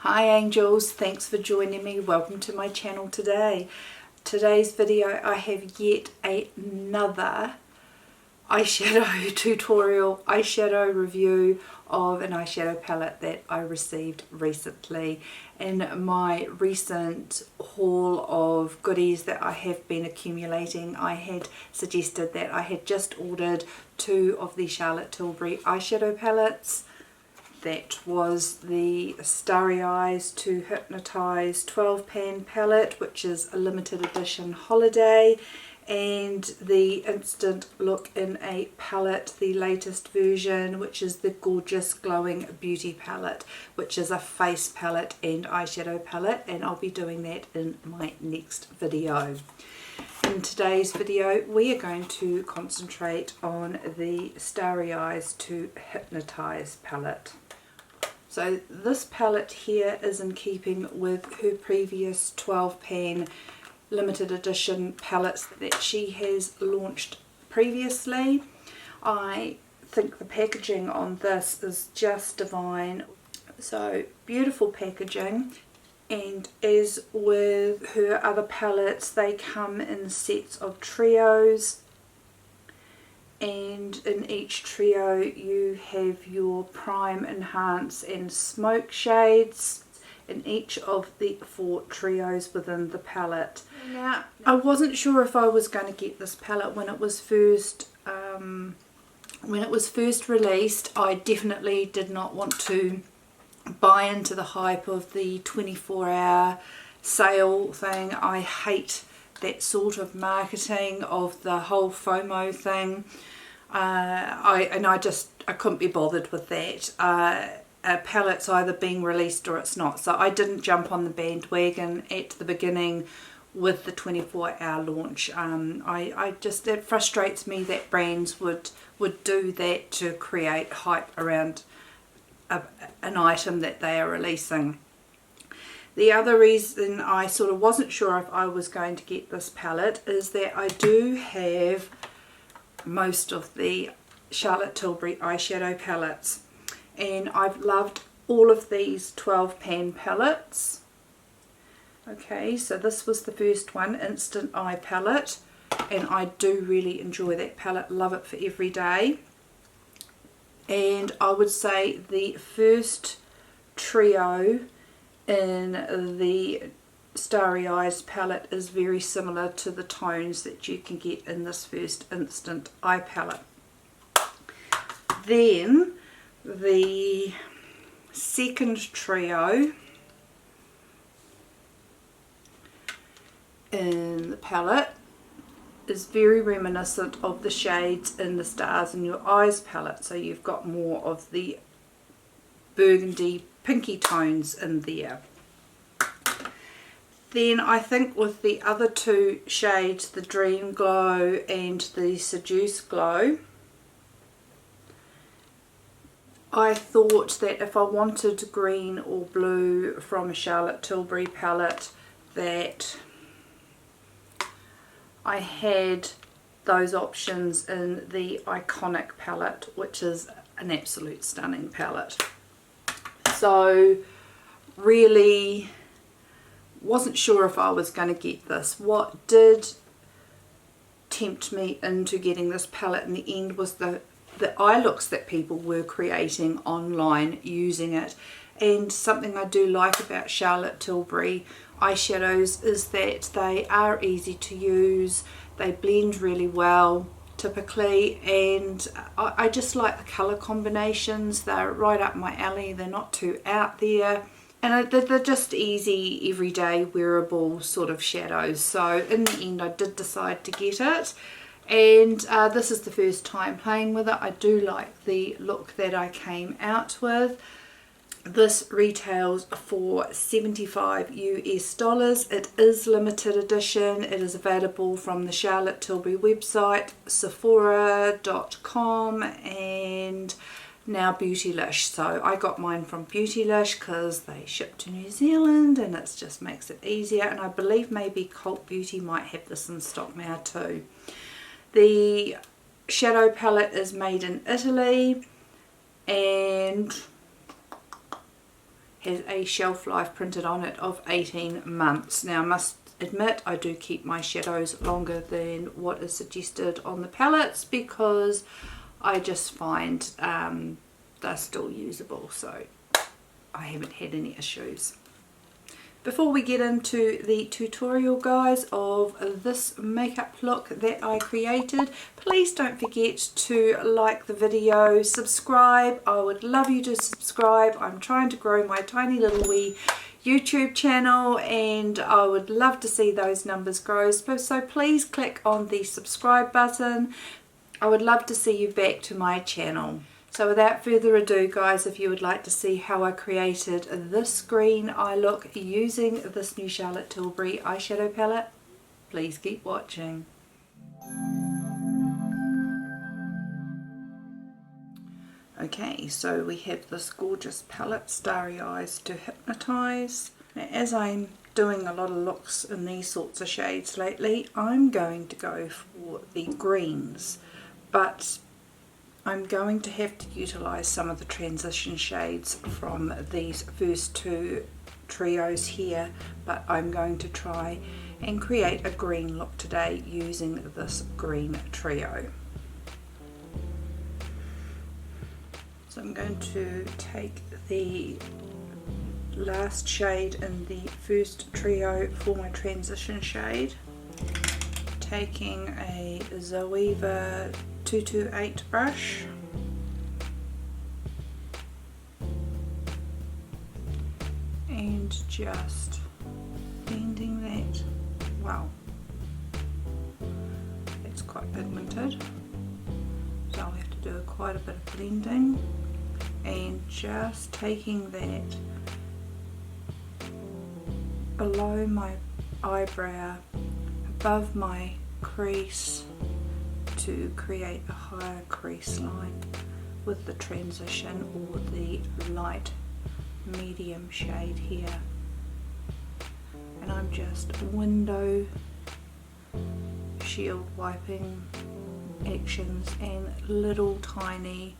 Hi angels, thanks for joining me. Welcome to my channel today. Today's video I have yet another eyeshadow tutorial, eyeshadow review of an eyeshadow palette that I received recently. In my recent haul of goodies that I have been accumulating, I had suggested that I had just ordered 2 of the Charlotte Tilbury eyeshadow palettes. That was the Starry Eyes to Hypnotise 12 pan palette, which is a limited edition holiday, and the Instant Look in a palette, the latest version, which is the gorgeous Glowing Beauty palette, which is a face palette and eyeshadow palette, and I'll be doing that in my next video. In today's video we are going to concentrate on the Starry Eyes to Hypnotise palette. So this palette here is in keeping with her previous 12 pan limited edition palettes that she has launched previously. I think the packaging on this is just divine. So beautiful packaging, and as with her other palettes they come in sets of trios, and in each trio you have your prime, enhance and smoke shades in each of the 4 trios within the palette. Now I wasn't sure if I was going to get this palette when it was first released. I definitely did not want to buy into the hype of the 24-hour sale thing. I hate that sort of marketing of the whole FOMO thing. I couldn't be bothered with that. A palette's either being released or it's not, so I didn't jump on the bandwagon at the beginning with the 24-hour launch. It frustrates me that brands would do that to create hype around an item that they are releasing. The other reason I sort of wasn't sure if I was going to get this palette is that I do have most of the Charlotte Tilbury eyeshadow palettes, and I've loved all of these 12 pan palettes. Okay, so this was the first one, Instant Eye palette, and I do really enjoy that palette, love it for every day. And I would say the first trio in the Starry Eyes palette is very similar to the tones that you can get in this first Instant Eye palette. Then the second trio in the palette is very reminiscent of the shades in the Stars in Your Eyes palette, so you've got more of the burgundy pinky tones in there. Then I think with the other 2 shades, the Dream Glow and the Seduce Glow, I thought that if I wanted green or blue from a Charlotte Tilbury palette, that I had those options in the Iconic palette, which is an absolute stunning palette. So really wasn't sure if I was going to get this. What did tempt me into getting this palette in the end was the eye looks that people were creating online using it. And something I do like about Charlotte Tilbury eyeshadows is that they are easy to use, they blend really well typically, and I just like the colour combinations. They're right up my alley, they're not too out there, and they're just easy everyday wearable sort of shadows. So in the end I did decide to get it, and this is the first time playing with it. I do like the look that I came out with. This retails for $75 US. It is limited edition. It is available from the Charlotte Tilbury website, Sephora.com, and now Beautylish. So I got mine from Beautylish because they ship to New Zealand and it just makes it easier, and I believe maybe Cult Beauty might have this in stock now too. The shadow palette is made in Italy, and has a shelf life printed on it of 18 months. Now I must admit I do keep my shadows longer than what is suggested on the palettes because I just find they're still usable, so I haven't had any issues. Before we get into the tutorial, guys, of this makeup look that I created, please don't forget to like the video, subscribe. I would love you to subscribe. I'm trying to grow my tiny little wee YouTube channel and I would love to see those numbers grow. So please click on the subscribe button. I would love to see you back to my channel. So without further ado, guys, if you would like to see how I created this green eye look using this new Charlotte Tilbury eyeshadow palette, please keep watching. Okay, so we have this gorgeous palette, Starry Eyes to Hypnotise. Now, as I'm doing a lot of looks in these sorts of shades lately, I'm going to go for the greens, but I'm going to have to utilise some of the transition shades from these first two trios here, but I'm going to try and create a green look today using this green trio. So I'm going to take the last shade in the first trio for my transition shade, taking a Zoeva 228 brush and just blending that. Wow, that's quite pigmented, so I'll have to do quite a bit of blending, and just taking that below my eyebrow, above my crease, to create a higher crease line with the transition or the light medium shade here. And I'm just window shield wiping actions and little tiny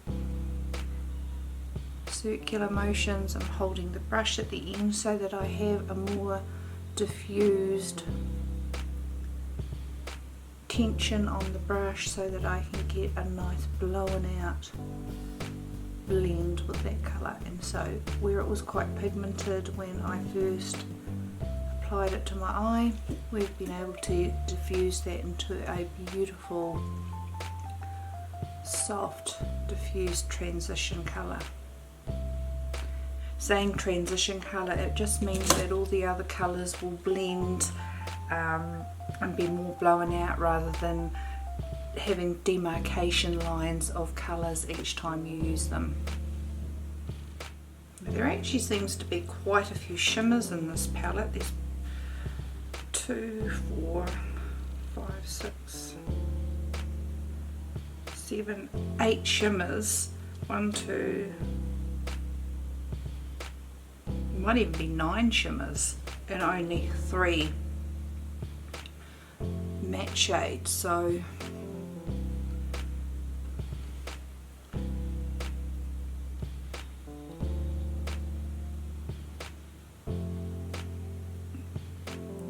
circular motions. I'm holding the brush at the end so that I have a more diffused tension on the brush so that I can get a nice blown out blend with that colour. And so where it was quite pigmented when I first applied it to my eye, we've been able to diffuse that into a beautiful soft diffused transition colour. Saying transition colour, it just means that all the other colours will blend and be more blown out rather than having demarcation lines of colours each time you use them. There actually seems to be quite a few shimmers in this palette. There's 2, 4, 5, 6, 7, 8 shimmers. 1, 2, might even be 9 shimmers and only 3 matte shades. So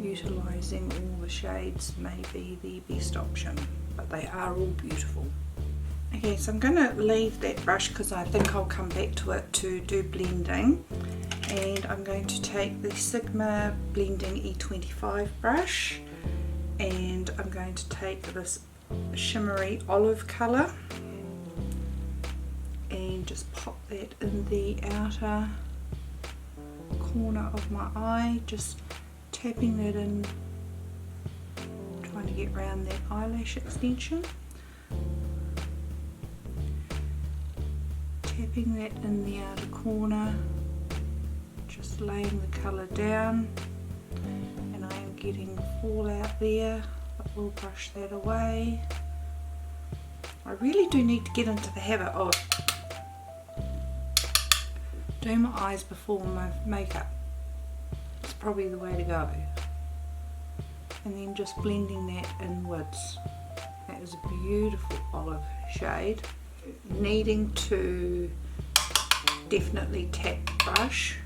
utilising all the shades may be the best option, but they are all beautiful. Okay, so I'm going to leave that brush because I think I'll come back to it to do blending, and I'm going to take the Sigma Blending E25 brush and I'm going to take this shimmery olive colour and just pop that in the outer corner of my eye, just tapping that in, trying to get around that eyelash extension, tapping that in the outer corner, just laying the colour down, and I am getting fallout there, but we'll brush that away. I really do need to get into the habit of doing my eyes before my makeup. It's probably the way to go. And then just blending that inwards. That is a beautiful olive shade. Needing to definitely tap the brush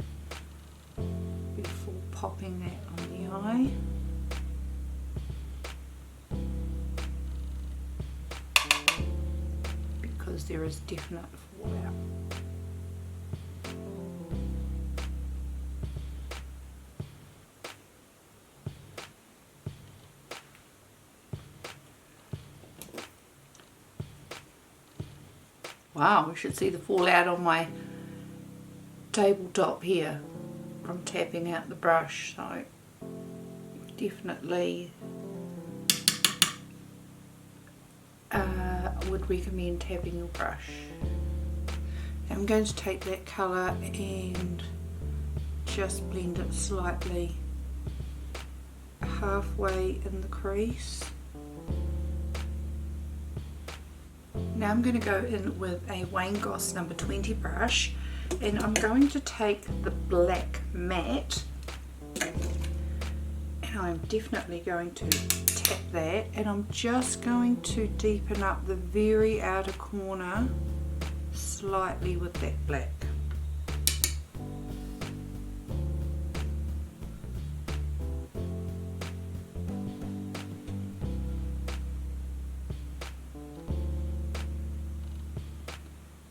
popping that on the eye. Because there is definite fallout. Wow, we should see the fallout on my tabletop here from tapping out the brush, so definitely would recommend tapping your brush. I'm going to take that colour and just blend it slightly halfway in the crease. Now I'm going to go in with a Wayne Goss number 20 brush, and I'm going to take the black matte, and I'm definitely going to tap that, and I'm just going to deepen up the very outer corner slightly with that black.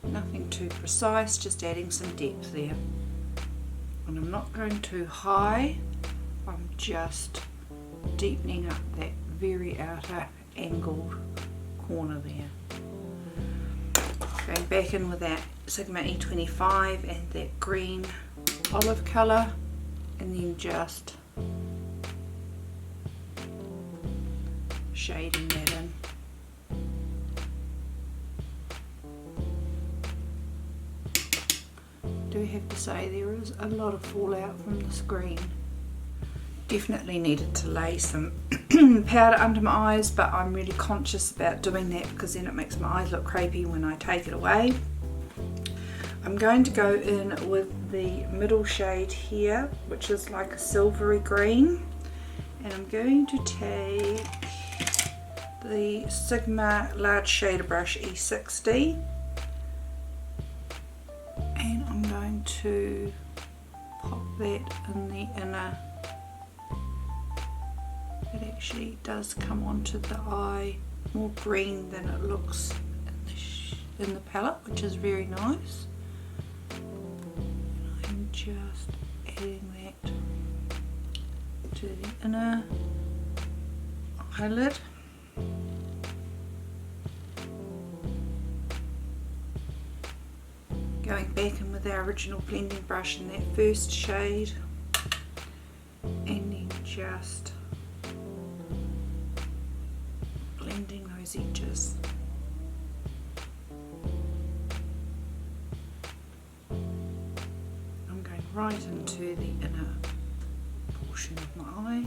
Nothing too precise, just adding some depth there. And I'm not going too high, I'm just deepening up that very outer angled corner there. Going back in with that Sigma E25 and that green olive colour, and then just shading that in. Do have to say there is a lot of fallout from the screen. Definitely needed to lay some powder under my eyes, but I'm really conscious about doing that because then it makes my eyes look crepey when I take it away. I'm going to go in with the middle shade here, which is like a silvery green, and I'm going to take the Sigma large shader brush E60, and I'm going to pop that in the inner. It actually does come onto the eye more green than it looks in the palette, which is very nice. And I'm just adding that to the inner eyelid. Going back in with our original blending brush in that first shade, and then just blending those edges. I'm going right into the inner portion of my eye.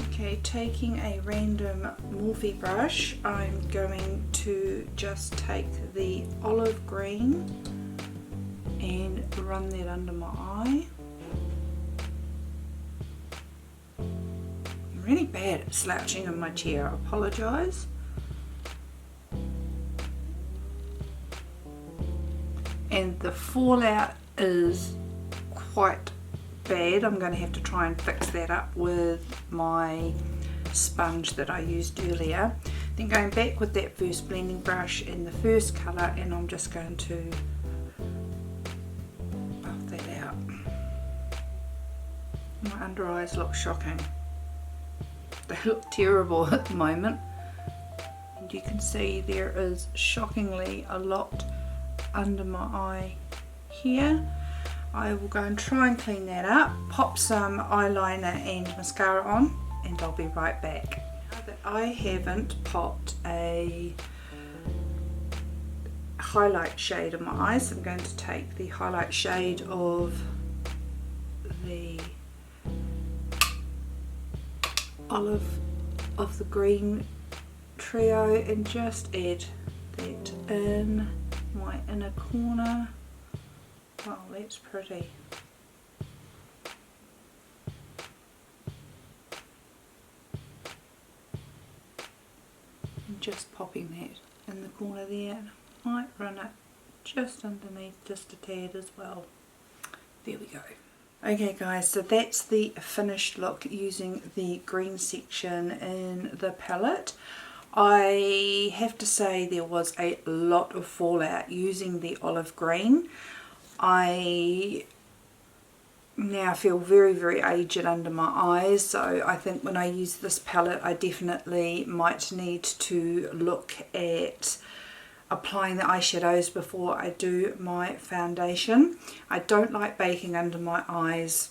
Okay, taking a random Morphe brush, I'm going to just take the olive green and run that under my eye. I'm really bad at slouching in my chair, I apologise. And the fallout is quite bad. I'm going to have to try and fix that up with my sponge that I used earlier. Then going back with that first blending brush in the first colour, and I'm just going to buff that out. My under eyes look shocking. They look terrible at the moment, and you can see there is shockingly a lot under my eye here. I will go and try and clean that up, pop some eyeliner and mascara on, and I'll be right back. Now that I haven't popped a highlight shade on my eyes, I'm going to take the highlight shade of the olive of the green trio and just add that in my inner corner. Wow, that's pretty. And just popping that in the corner there. Might run it just underneath just a tad as well. There we go. Okay guys, so that's the finished look using the green section in the palette. I have to say there was a lot of fallout using the olive green. I now feel very aged under my eyes, so I think when I use this palette I definitely might need to look at applying the eyeshadows before I do my foundation. I don't like baking under my eyes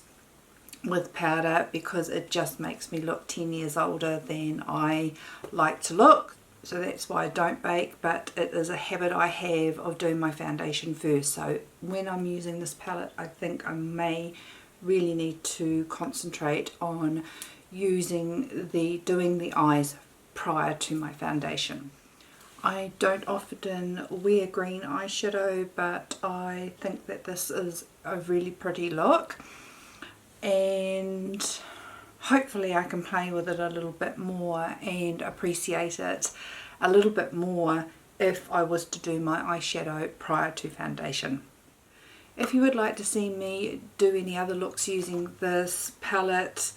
with powder because it just makes me look 10 years older than I like to look. So that's why I don't bake, but it is a habit I have of doing my foundation first. So when I'm using this palette, I think I may really need to concentrate on doing the eyes prior to my foundation. I don't often wear green eyeshadow, but I think that this is a really pretty look, and hopefully I can play with it a little bit more and appreciate it a little bit more if I was to do my eyeshadow prior to foundation. If you would like to see me do any other looks using this palette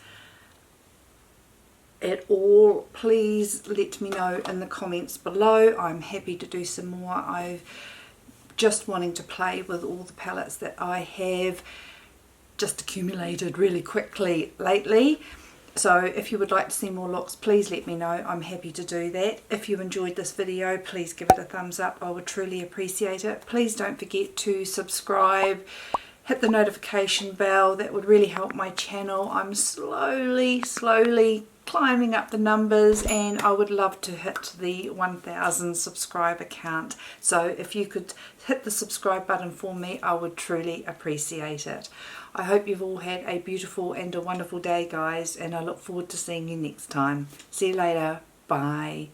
at all, please let me know in the comments below. I'm happy to do some more. I've just wanting to play with all the palettes that I have just accumulated really quickly lately. So if you would like to see more looks, please let me know. I'm happy to do that. If you enjoyed this video, please give it a thumbs up. I would truly appreciate it. Please don't forget to subscribe, hit the notification bell. That would really help my channel. I'm slowly climbing up the numbers, and I would love to hit the 1,000 subscriber count. So if you could hit the subscribe button for me, I would truly appreciate it. I hope you've all had a beautiful and a wonderful day, guys, and I look forward to seeing you next time. See you later. Bye.